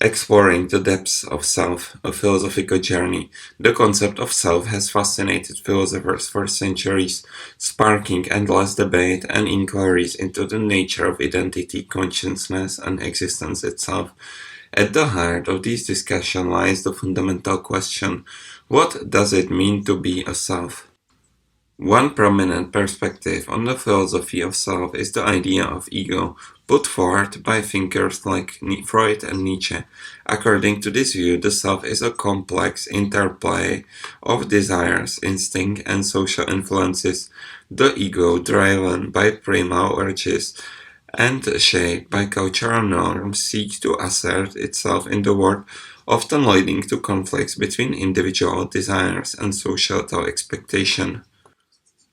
Exploring the depths of self, a philosophical journey. The concept of self has fascinated philosophers for centuries, sparking endless debate and inquiries into the nature of identity, consciousness, and existence itself. At the heart of this discussion lies the fundamental question: what does it mean to be a self? One prominent perspective on the philosophy of self is the idea of ego, put forth by thinkers like Freud and Nietzsche. According to this view, the self is a complex interplay of desires, instinct, and social influences. The ego, driven by primal urges and shaped by cultural norms, seeks to assert itself in the world, often leading to conflicts between individual desires and societal expectation.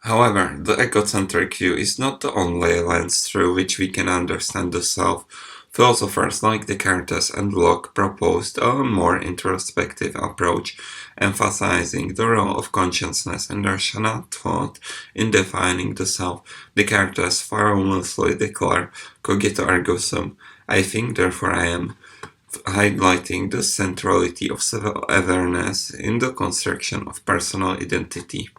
However, the egocentric view is not the only lens through which we can understand the self. Philosophers like Descartes and Locke proposed a more introspective approach, emphasizing the role of consciousness and rational thought in defining the self. Descartes famously declared, "Cogito ergo sum," I think, therefore I am, highlighting the centrality of self-awareness in the construction of personal identity.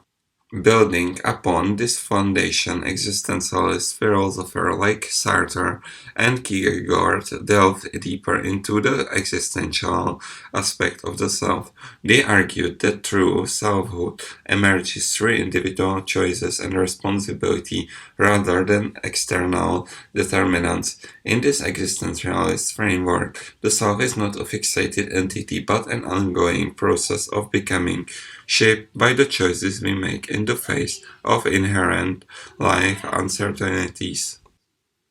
Building upon this foundation, existentialist philosophers like Sartre and Kierkegaard delved deeper into the existential aspect of the self. They argued that true selfhood emerges through individual choices and responsibility rather than external determinants. In this existentialist framework, the self is not a fixated entity but an ongoing process of becoming, shaped by the choices we make in the face of inherent life uncertainties.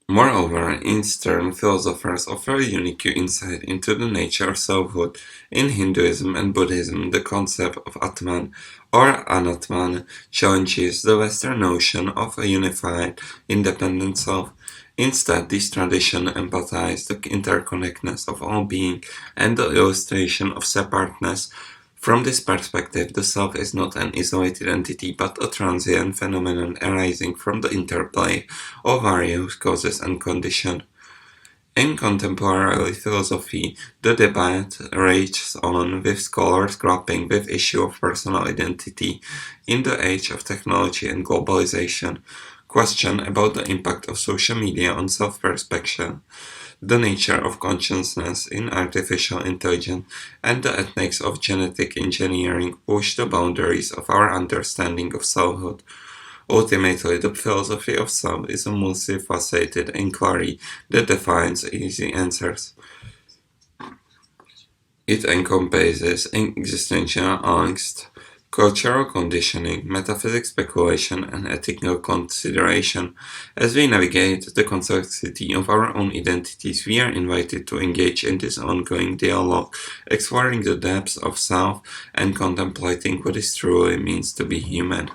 Moreover, Eastern philosophers offer a unique insight into the nature of selfhood. In Hinduism and Buddhism, the concept of Atman or Anatman challenges the Western notion of a unified, independent self. Instead, this tradition emphasizes the interconnectedness of all being and the illustration of separateness. From this perspective, the self is not an isolated entity but a transient phenomenon arising from the interplay of various causes and conditions. In contemporary philosophy, the debate rages on, with scholars grappling with the issue of personal identity in the age of technology and globalization. Question about the impact of social media on self-perception, the nature of consciousness in artificial intelligence, and the ethics of genetic engineering push the boundaries of our understanding of selfhood. Ultimately, the philosophy of self is a multifaceted inquiry that defines easy answers. It encompasses existential angst, cultural conditioning, metaphysics speculation, and ethical consideration. As we navigate the complexity of our own identities, we are invited to engage in this ongoing dialogue, exploring the depths of self and contemplating what it truly means to be human.